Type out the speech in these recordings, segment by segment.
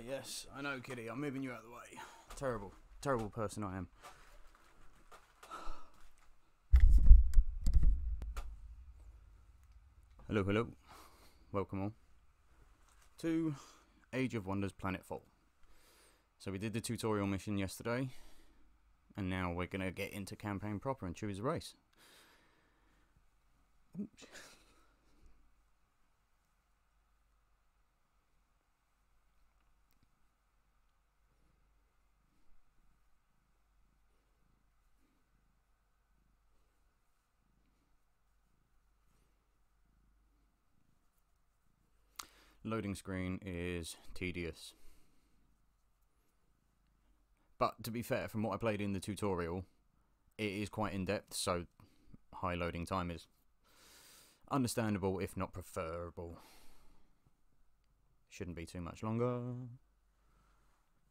Yes, I know, Kitty. I'm moving you out of the way. Terrible, terrible person I am. Hello, hello. Welcome all to Age of Wonders Planetfall. So we did the tutorial mission yesterday, and now we're going to get into campaign proper and choose a race. Oops. Loading screen is tedious. But to be fair, from what I played in the tutorial, it is quite in-depth, so high loading time is understandable, if not preferable. Shouldn't be too much longer.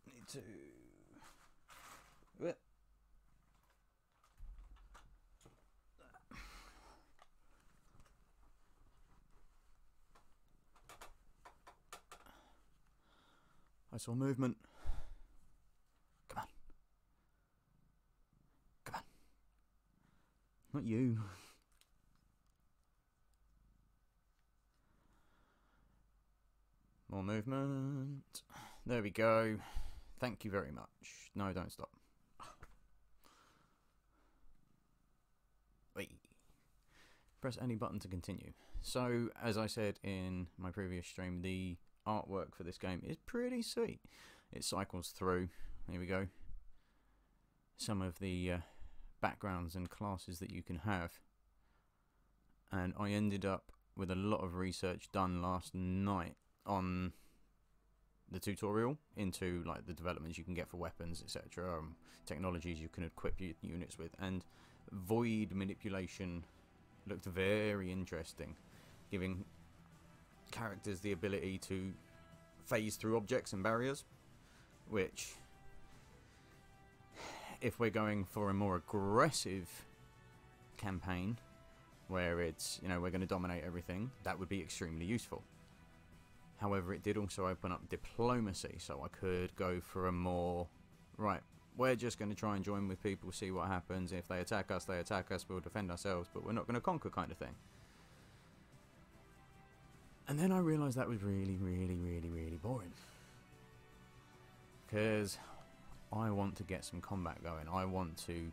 Need to... I saw movement. Come on. Come on. Not you. More movement. There we go. Thank you very much. No, don't stop. Wait. Press any button to continue. So, as I said in my previous stream, the artwork for this game is pretty sweet. It cycles through, here we go, some of the backgrounds and classes that you can have, and I ended up with a lot of research done last night on the tutorial into like the developments you can get for weapons, etc., technologies you can equip your units with, and void manipulation looked very interesting, giving characters the ability to phase through objects and barriers, which, if we're going for a more aggressive campaign where it's, you know, we're going to dominate everything, that would be extremely useful. However, it did also open up diplomacy, so I could go for a more, right, we're just going to try and join with people, see what happens. If they attack us, we'll defend ourselves, but we're not going to conquer kind of thing. And then I realised that was really boring. Because I want to get some combat going. I want to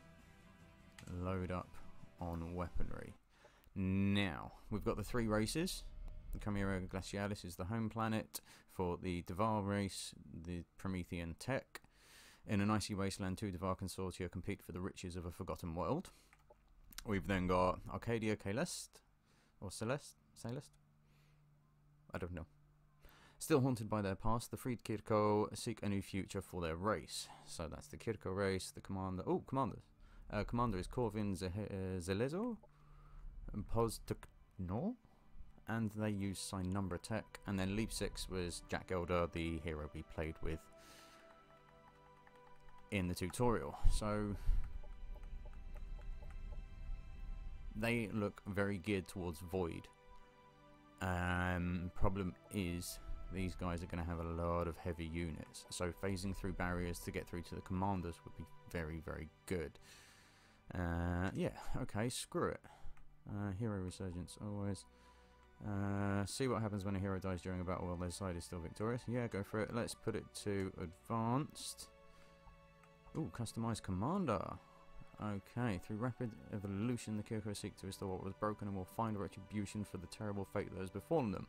load up on weaponry. Now, we've got the three races. The Chimera Glacialis is the home planet for the Devar race, the Promethean tech. In an icy wasteland, two Devar consortia compete for the riches of a forgotten world. We've then got Arcadia Celeste, or Celeste? I don't know. Still haunted by their past, the freed Kir'Ko seek a new future for their race. So that's the Kir'Ko race, the commander... Oh, commanders. Commander is Corvin Zelezo, and Sponge Tk'Nor, and they use sign number tech. And then Leap 6 was Jack Elder, the hero we played with in the tutorial. So they look very geared towards Void. Problem is, these guys are going to have a lot of heavy units, so phasing through barriers to get through to the commanders would be very good. Yeah, okay, screw it. Hero resurgence, always. See what happens when a hero dies during a battle while their side is still victorious. Yeah, go for it. Let's put it to advanced. Ooh, customized commander. Okay, through rapid evolution, the Kir'Ko seek to restore what was broken and will find retribution for the terrible fate that has befallen them.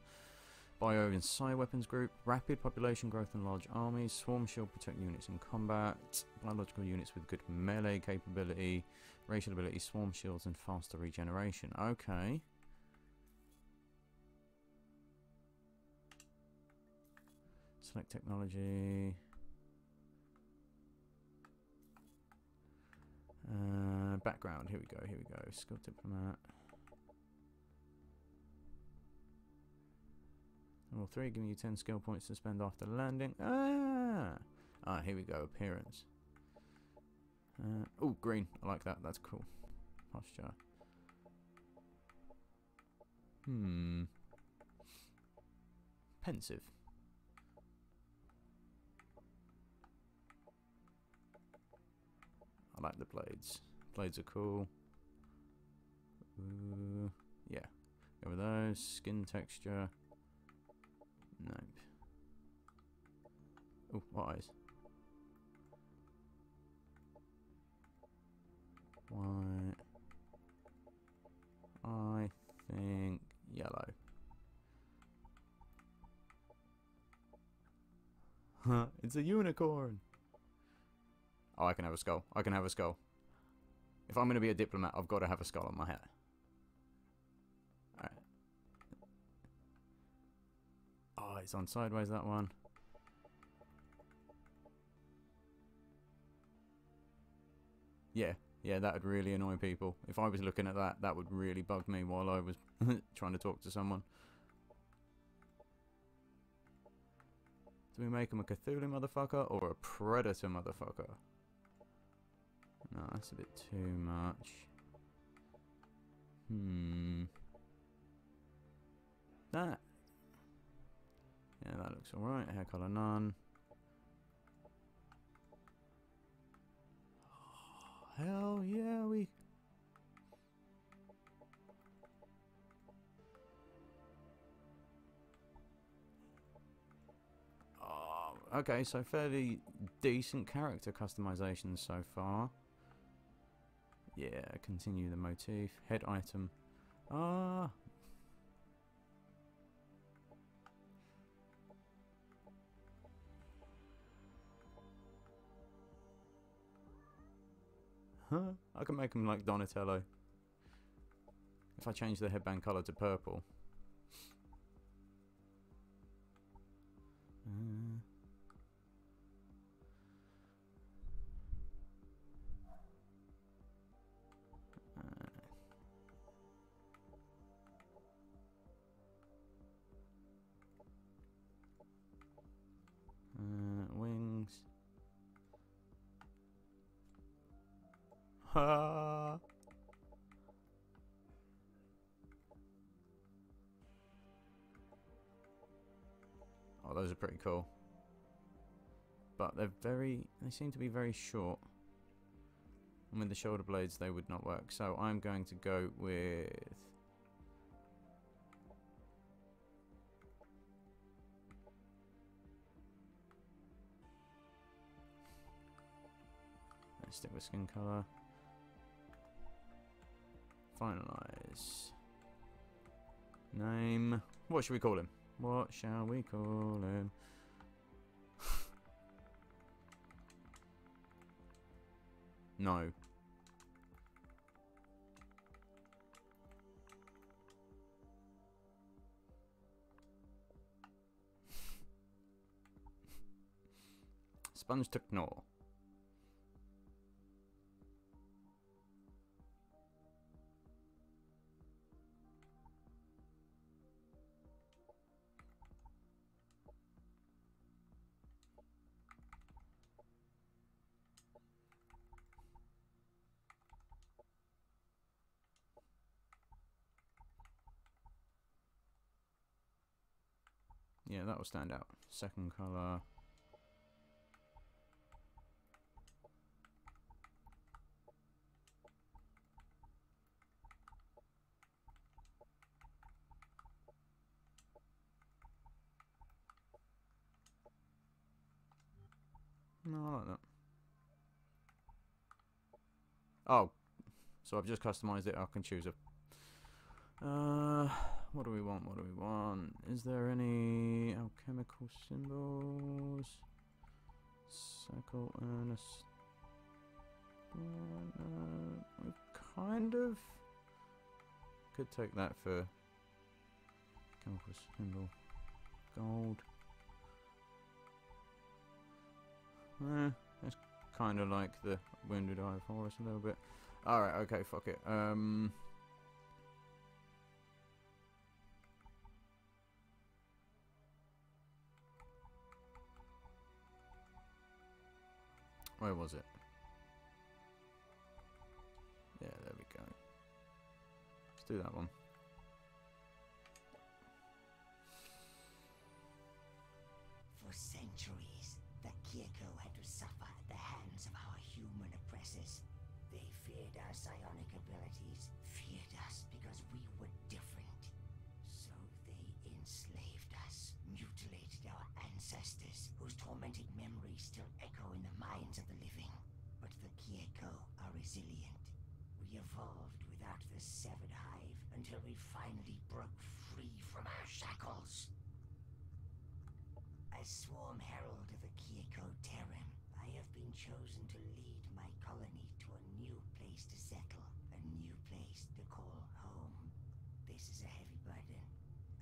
Bio and Psi weapons group, rapid population growth and large armies, swarm shield protect units in combat, biological units with good melee capability, racial ability, swarm shields and faster regeneration. Okay. Select technology. Background, here we go. Skilled diplomat. Level 3, giving you 10 skill points to spend after landing. Here we go, appearance. Oh, green, I like that, that's cool. Posture. Pensive. I like the blades. Blades are cool. Ooh, yeah. Go with those. Skin texture. Nope. Oh, what eyes? White. I think yellow. It's a unicorn. Oh, I can have a skull. I can have a skull. If I'm going to be a diplomat, I've got to have a skull on my hat. Alright. Oh, it's on sideways, that one. Yeah, that would really annoy people. If I was looking at that, that would really bug me while I was trying to talk to someone. Do we make him a Cthulhu motherfucker or a Predator motherfucker? No, that's a bit too much. That. Yeah, that looks alright. Hair colour none. Oh, hell yeah, we. Oh, okay, so fairly decent character customization so far. Yeah, continue the motif. Head item. Ah. Huh? I can make him like Donatello. If I change the headband colour to purple. Wings. Ha! Oh, those are pretty cool. But they seem to be very short. And with the shoulder blades, they would not work. So I'm going to go with... Let's stick with skin colour. Finalize. Name. What should we call him? What shall we call him? No. Sponge Tk'Nor. Yeah, that will stand out. Second colour. No, I like that. Oh, so I've just customised it. I can choose a... what do we want? What do we want? Is there any alchemical symbols? Circle and a... we kind of... could take that for... chemical symbol. Gold. It's kind of like the Wounded Eye of Horus a little bit. Alright, okay, fuck it. Where was it? Yeah, there we go. Let's do that one. For centuries, the Kir'Ko had to suffer at the hands of our human oppressors. psionic abilities feared us because we were different. So they enslaved us, mutilated our ancestors, whose tormented memories still echo in the minds of the living. But the Kir'Ko are resilient. We evolved without the severed hive until we finally broke free from our shackles. As Swarm Herald of the Kir'Ko Terran, I have been chosen to lead my colony to a new place to settle, a new place to call home. This is a heavy burden,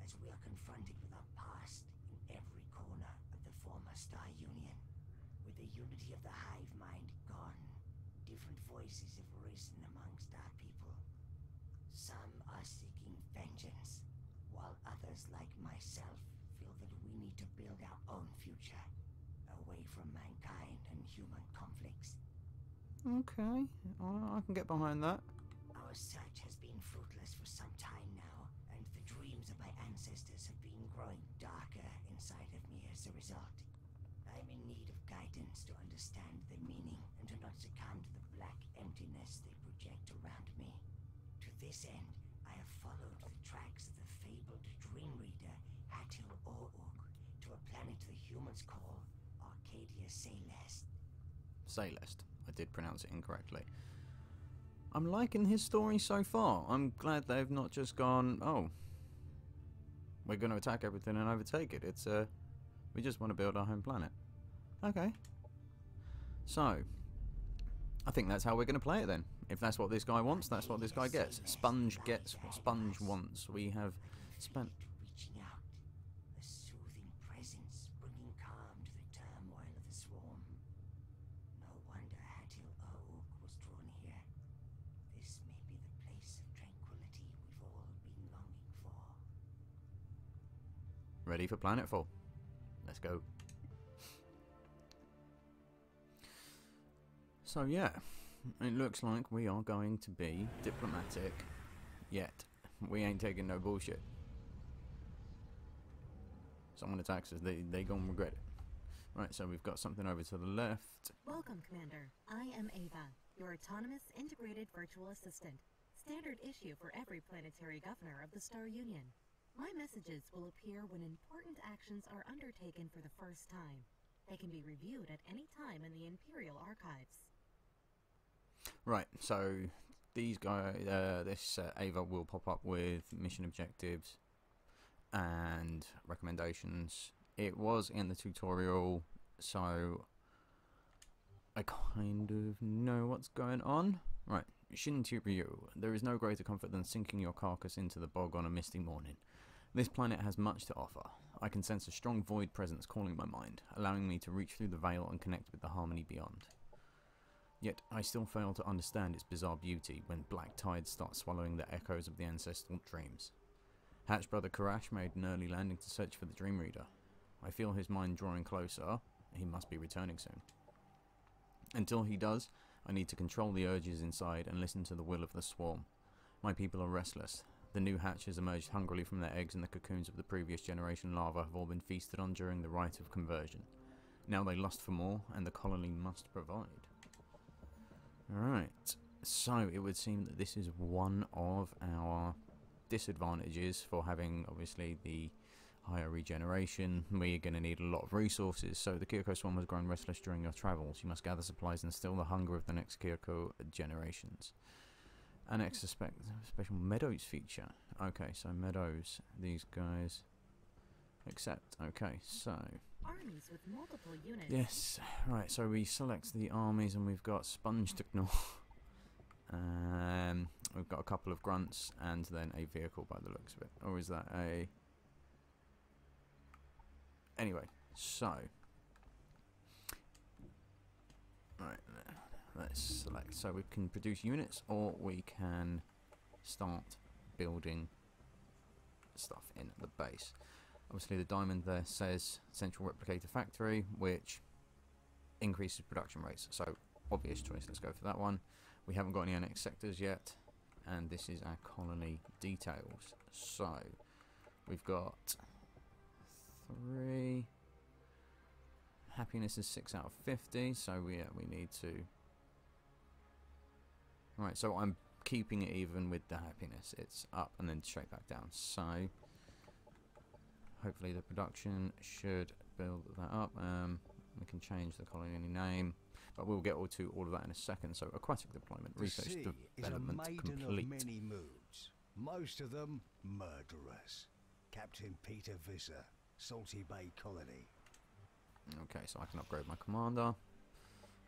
as we are confronted with our past in every corner of the former Star Union. With the unity of the hive mind gone, different voices have risen amongst our people. Some are seeking vengeance, while others like myself feel that we need to build our own future, away from mankind and human conflicts. Okay, I can get behind that. Our search has been fruitless for some time now, and the dreams of my ancestors have been growing darker inside of me as a result. I'm in need of guidance to understand their meaning and to not succumb to the black emptiness they project around me. To this end, I have followed the tracks of the fabled dream reader Hatil O'Uk to a planet the humans call Arcadia Celeste. Celeste. I did pronounce it incorrectly. I'm liking his story so far. I'm glad they've not just gone, oh, we're going to attack everything and overtake it. It's we just want to build our home planet. Okay. So, I think that's how we're going to play it then. If that's what this guy wants, that's what this guy gets. Sponge gets what Sponge wants. We have spent... Reaching out, a soothing presence bringing calm to the turmoil of the swarm. No wonder Hatil O'Uk was drawn here. This may be the place of tranquility we've all been longing for. Ready for Planetfall. Let's go. So yeah, it looks like we are going to be diplomatic, yet we ain't taking no bullshit. Someone attacks us, they gonna regret it. Right, so we've got something over to the left. Welcome, Commander. I am Ava, your autonomous integrated virtual assistant. Standard issue for every planetary governor of the Star Union. My messages will appear when important actions are undertaken for the first time. They can be reviewed at any time in the Imperial Archives. Right, so these guys, this Ava will pop up with mission objectives and recommendations. It was in the tutorial, so I kind of know what's going on. Right, Shin Ryu. There is no greater comfort than sinking your carcass into the bog on a misty morning. This planet has much to offer. I can sense a strong void presence calling my mind, allowing me to reach through the veil and connect with the harmony beyond. Yet I still fail to understand its bizarre beauty when black tides start swallowing the echoes of the ancestral dreams. Hatch brother Karash made an early landing to search for the Dream Reader. I feel his mind drawing closer. He must be returning soon. Until he does, I need to control the urges inside and listen to the will of the swarm. My people are restless. The new hatches emerged hungrily from their eggs, and the cocoons of the previous generation larvae have all been feasted on during the rite of conversion. Now they lust for more, and the colony must provide. Alright, so it would seem that this is one of our disadvantages for having, obviously, the higher regeneration. We're going to need a lot of resources, so the Kir'Ko swarm has grown restless during your travels. You must gather supplies and still the hunger of the next Kir'Ko generations. Annex a special meadows feature. Okay, so meadows, these guys accept. Okay, so Armies with multiple units. yes, right, so we select the armies and we've got Sponge Tk'Nor. We've got a couple of grunts and then a vehicle by the looks of it. Or is that a... Anyway, so right, let's select. So we can produce units or we can start building stuff in the base. Obviously the diamond there says Central Replicator Factory, which increases production rates, so obvious choice, let's go for that one. We haven't got any annexed sectors yet, and this is our colony details. So we've got 3. Happiness is 6 out of 50, so we need to Right, so I'm keeping it even with the happiness. It's up and then straight back down. So hopefully the production should build that up. We can change the colony name, but we'll get to all of that in a second. So aquatic deployment, research development complete. Of many moods, most of them murderers. Captain Peter Visser, Salty Bay Colony. Okay, so I can upgrade my commander.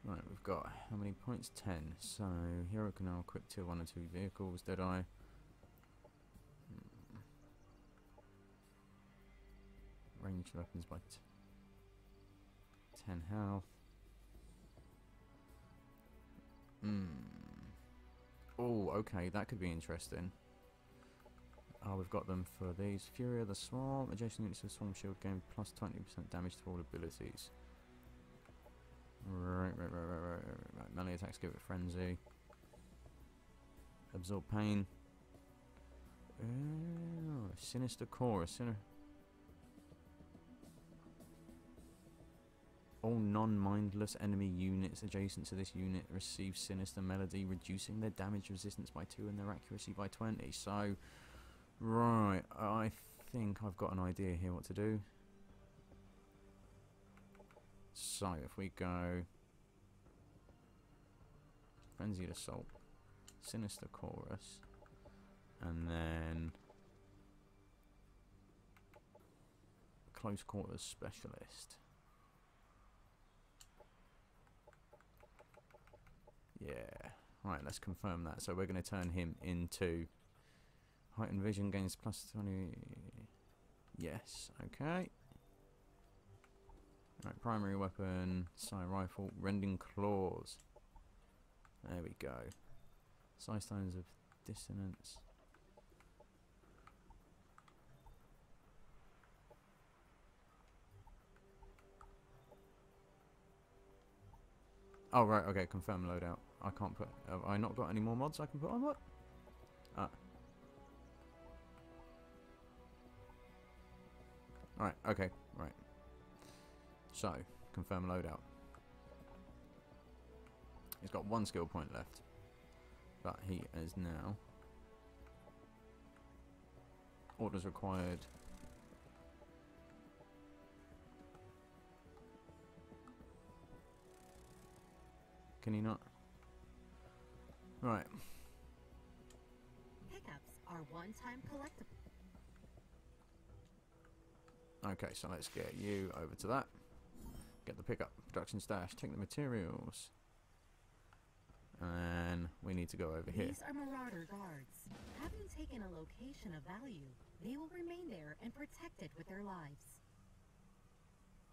Right, we've got how many points? 10. So hero can now equip tier 1 and 2 vehicles. Did I? Ranged weapons by 10 health. Oh, okay, that could be interesting. Oh, we've got them for these. Fury of the Swarm. Adjacent units of Swarm Shield gain plus 20% damage to all abilities. Right. Melee attacks give it Frenzy. Absorb Pain. Sinister Core. All non-mindless enemy units adjacent to this unit receive Sinister Melody, reducing their damage resistance by 2 and their accuracy by 20. So, right, I think I've got an idea here what to do. So, if we go Frenzied Assault, Sinister Chorus, and then Close Quarters Specialist. Yeah, right, let's confirm that. So we're going to turn him into heightened vision, gains plus 20. Yes, okay. Right, primary weapon, Psi Rifle, Rending Claws. There we go. Psi Stones of Dissonance. Oh, right, okay, confirm loadout. I can't put... Have I not got any more mods I can put on? What? Right, okay, right. So, confirm loadout. He's got 1 skill point left. But he is now... Orders required... Can he not? Right. Pickups are one-time collectible. Okay, so let's get you over to that. Get the pickup, production stash, take the materials. And we need to go over here. These are Marauder guards. Having taken a location of value, they will remain there and protect it with their lives.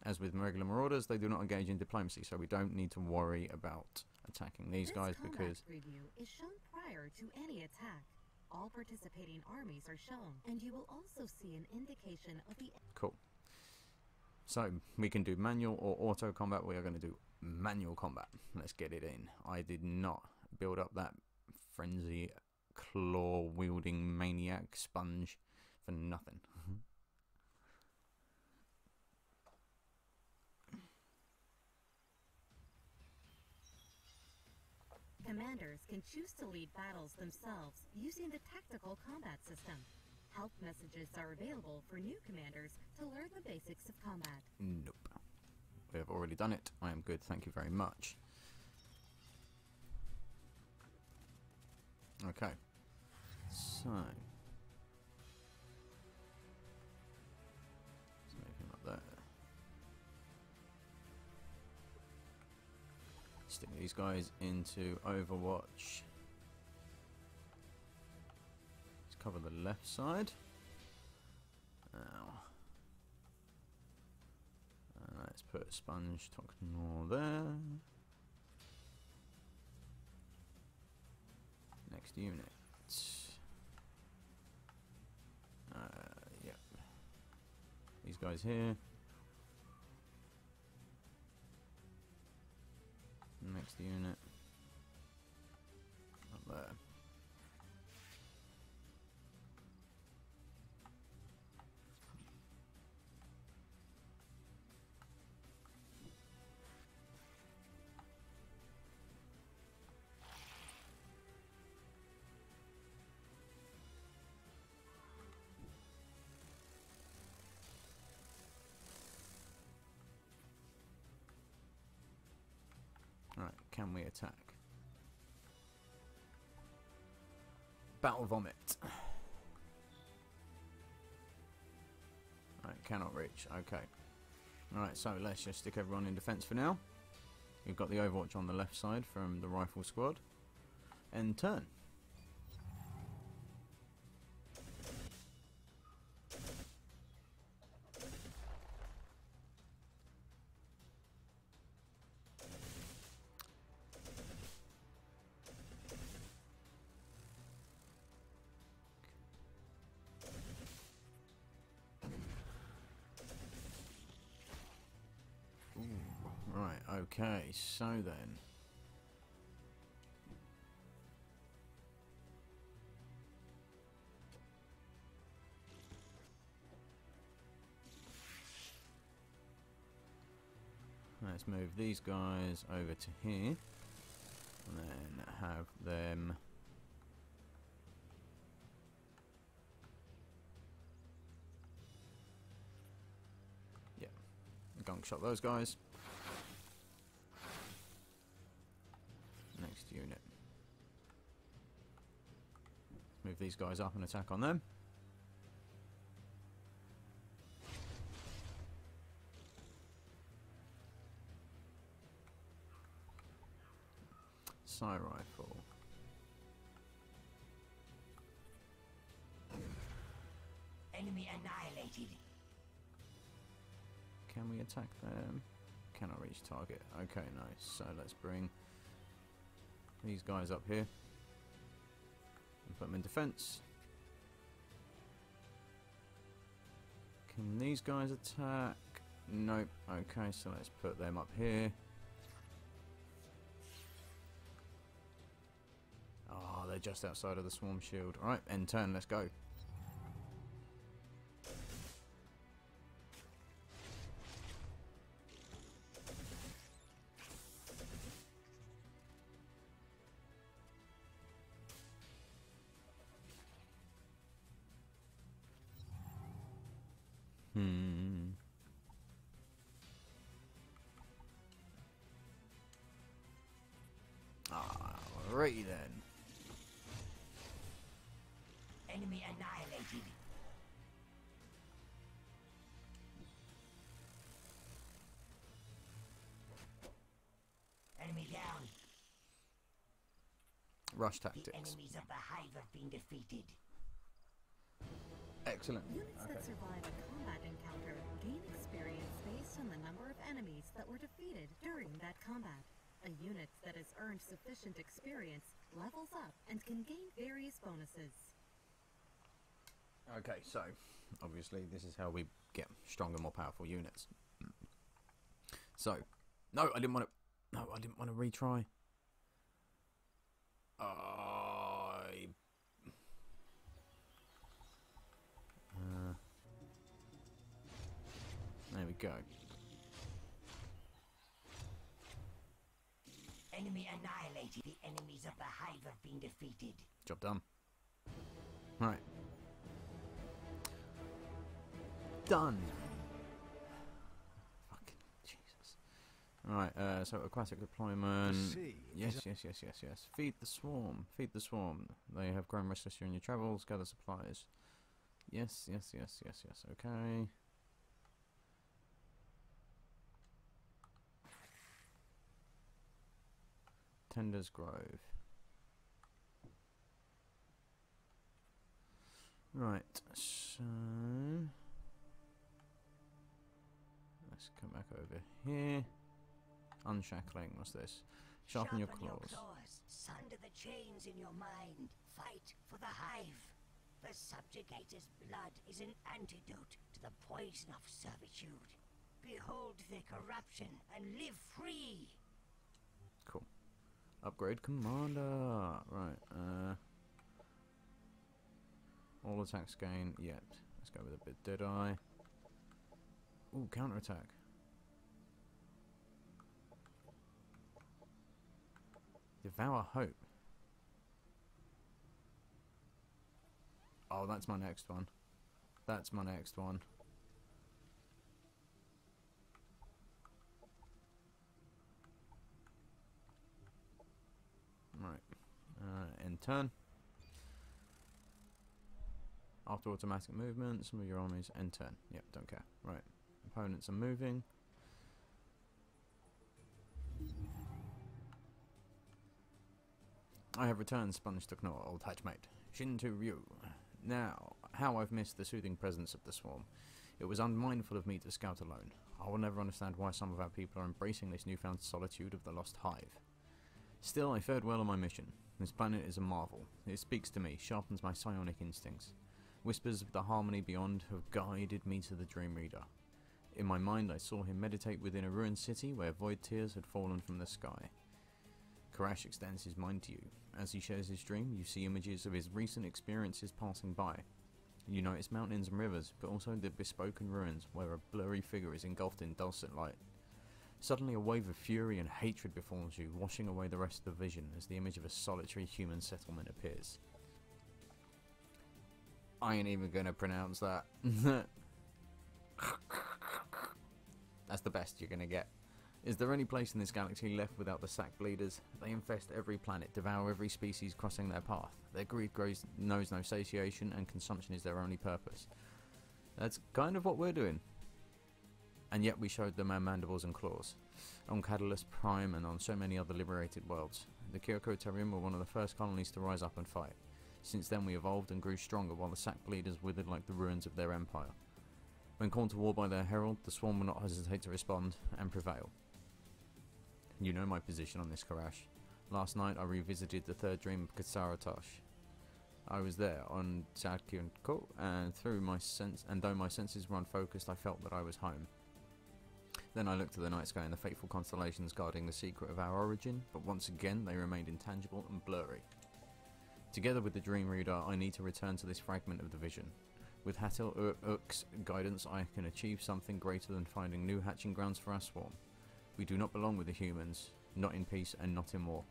As with regular marauders, they do not engage in diplomacy, so we don't need to worry about attacking these guys because... This combat preview is shown prior to any attack. All participating armies are shown, and you will also see an indication of the... Cool. So, we can do manual or auto combat. We are going to do manual combat. Let's get it in. I did not build up that frenzy claw-wielding maniac sponge for nothing. Commanders can choose to lead battles themselves using the tactical combat system. Help messages are available for new commanders to learn the basics of combat. Nope. We have already done it. I am good, thank you very much. Okay. So. Let's move him up there. Stick these guys into Overwatch. Let's cover the left side. Now, let's put Sponge Tk'Nor there. Next unit. Yep. These guys here. Next unit. Up there. can we attack? Battle Vomit. Right, cannot reach. Okay. Alright, so let's just stick everyone in defence for now. We've got the Overwatch on the left side from the Rifle Squad. End turn. Right, okay, so then. Let's move these guys over to here. And then have them... Yeah, gunk shot those guys. Next unit. Move these guys up and attack on them. Side rifle. Enemy annihilated. Can we attack them? Cannot reach target. Okay, nice. So let's bring these guys up here and put them in defense. Can these guys attack? Nope. Okay, so let's put them up here. Oh, they're just outside of the swarm shield. Alright, end turn, let's go. Alrighty then. Enemy annihilated. Enemy down. Rush The tactics. enemies of the hive have been defeated. Excellent. Units that survive a combat encounter gain experience based on the number of enemies that were defeated during that combat. A unit that has earned sufficient experience levels up and can gain various bonuses. Okay, so obviously this is how we get stronger, more powerful units. So, no, I didn't want to. No, I didn't want to retry. There we go. Enemy annihilated. The enemies of the hive have been defeated. Job done. Right. Done. Fucking Jesus. Right, so aquatic deployment. Yes. Feed the swarm. Feed the swarm. They have grown restless during your travels. Gather supplies. Yes. Okay. Tender's Grove. Right, so let's come back over here. Unshackling, what's this? Sharpen your claws. Sunder the chains in your mind. Fight for the hive. The subjugator's blood is an antidote to the poison of servitude. Behold their corruption and live free. Cool. Upgrade commander. Right, all attacks gain. Yep. Let's go with a bit Deadeye. Ooh, counterattack. Devour Hope. Oh, that's my next one. That's my next one. turn. After automatic movement, some of your armies end turn. Yep, don't care. Right. Opponents are moving. I have returned, Sponge Tk'Nor, old hatchmate. Shin to Ryu. Now, how I've missed the soothing presence of the swarm. It was unmindful of me to scout alone. I will never understand why some of our people are embracing this newfound solitude of the lost hive. Still, I fared well on my mission. This planet is a marvel. It speaks to me, sharpens my psionic instincts. Whispers of the harmony beyond have guided me to the Dream Reader. In my mind, I saw him meditate within a ruined city where void tears had fallen from the sky. Karash extends his mind to you. As he shares his dream, you see images of his recent experiences passing by. You notice mountains and rivers, but also the bespoken ruins where a blurry figure is engulfed in dulcet light. Suddenly a wave of fury and hatred befalls you, washing away the rest of the vision as the image of a solitary human settlement appears. I ain't even gonna pronounce that. That's the best you're gonna get. Is there any place in this galaxy left without the sack bleeders? They infest every planet, devour every species crossing their path. Their greed knows no satiation, and consumption is their only purpose. That's kind of what we're doing. And yet we showed them our mandibles and claws. On Catalyst Prime and on so many other liberated worlds. The Kir'Ko Terran were one of the first colonies to rise up and fight. Since then we evolved and grew stronger while the sack bleeders withered like the ruins of their empire. When called to war by their herald, the swarm will not hesitate to respond and prevail. You know my position on this, Karash. Last night I revisited the third dream of Katsaratosh. I was there on Kir'Ko, and though my senses were unfocused, I felt that I was home. Then I looked at the night sky and the fateful constellations guarding the secret of our origin, but once again they remained intangible and blurry. Together with the Dream Reader, I need to return to this fragment of the vision. With Hatil Urk's guidance, I can achieve something greater than finding new hatching grounds for our swarm. We do not belong with the humans, not in peace and not in war.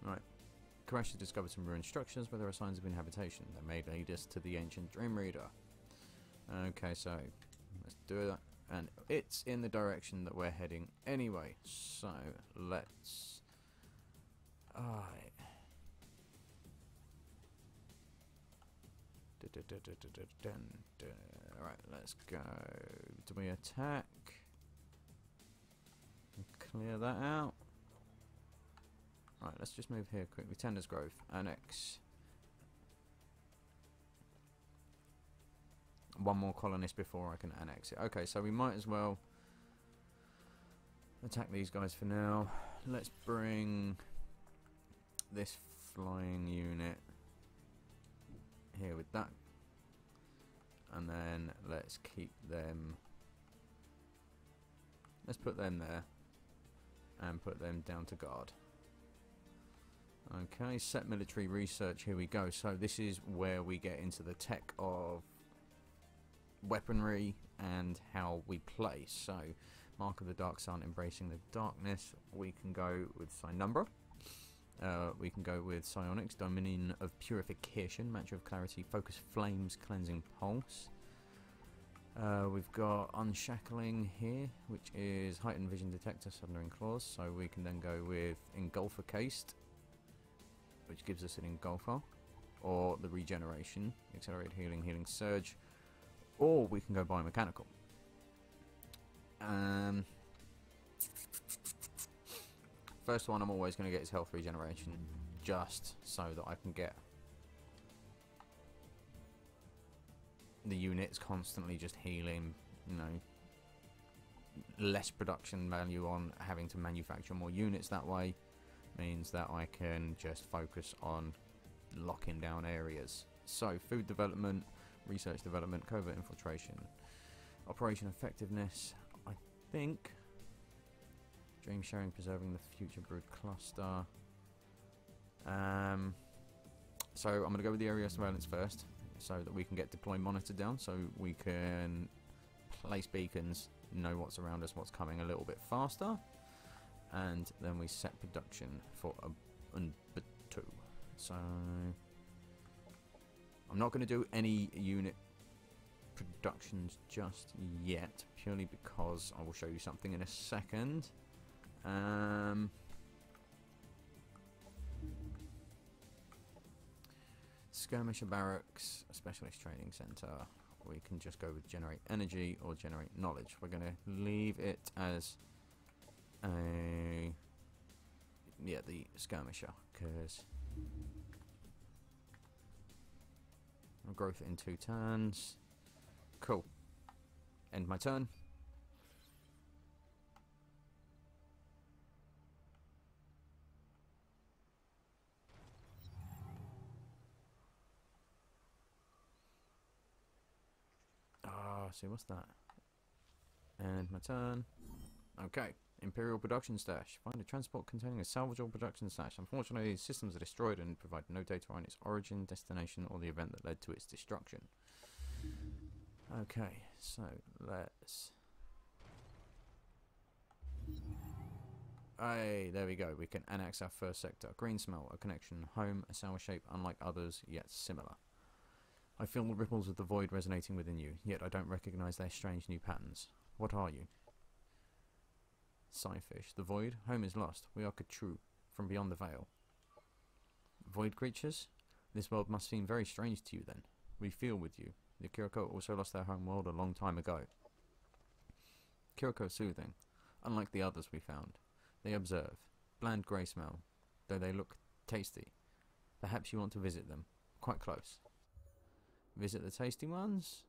Right. Karash has discovered some ruined structures where there are signs of inhabitation that may lead us to the ancient Dream Reader. Okay, so let's do that. And it's in the direction that we're heading anyway. So let's... Alright. Alright, let's go. Do we attack? Clear that out. Right, let's just move here quickly. Tender's Grove, annex. One more colonist before I can annex it. Okay, so we might as well attack these guys for now. Let's bring this flying unit here with that. And then let's keep them... Let's put them there. And put them down to guard. Okay, set military research, here we go. So this is where we get into the tech of weaponry and how we play. So, Mark of the Dark Sun, embracing the darkness. We can go with Psinumbra. We can go with Psionics, Dominion of Purification, Mantra of Clarity, Focus Flames, Cleansing Pulse. We've got Unshackling here, which is Heightened Vision Detector, Sundering Claws. So we can then go with Engulfer Cased, which gives us an Engulfer, or the Regeneration, Accelerated Healing, Healing Surge, or we can go Biomechanical. First one I'm always going to get is Health Regeneration, just so that I can get the units constantly just healing, you know, less production value on having to manufacture more units that way means that I can just focus on locking down areas. So food development, research development, covert infiltration, operation effectiveness, I think dream sharing, preserving the future brood cluster. So I'm going to go with the area surveillance first, so that we can get deploy monitor down, so we can place beacons, know what's around us, what's coming a little bit faster, and then we set production for a 2. So I'm not going to do any unit productions just yet, purely because I will show you something in a second. Skirmisher barracks, a specialist training centre. We can just go with generate energy or generate knowledge. We're going to leave it as a... yeah, the skirmisher, because growth in 2 turns. Cool. End my turn. See, what's that? And my turn. Okay. Imperial production stash. Find a transport containing a salvageable production stash. Unfortunately, these systems are destroyed and provide no data on its origin, destination, or the event that led to its destruction. Okay, so let's... Hey, there we go. We can annex our first sector. Green smell, a connection, home, a sour shape, unlike others, yet similar. I feel the ripples of the void resonating within you, yet I don't recognize their strange new patterns. What are you? Scyfish. The void? Home is lost. We are Kir'Ko, from beyond the veil. Void creatures? This world must seem very strange to you then. We feel with you. The Kir'Ko also lost their home world a long time ago. Kir'Ko soothing. Unlike the others we found. They observe. Bland grey smell, though they look tasty. Perhaps you want to visit them. Quite close. Visit the tasty ones?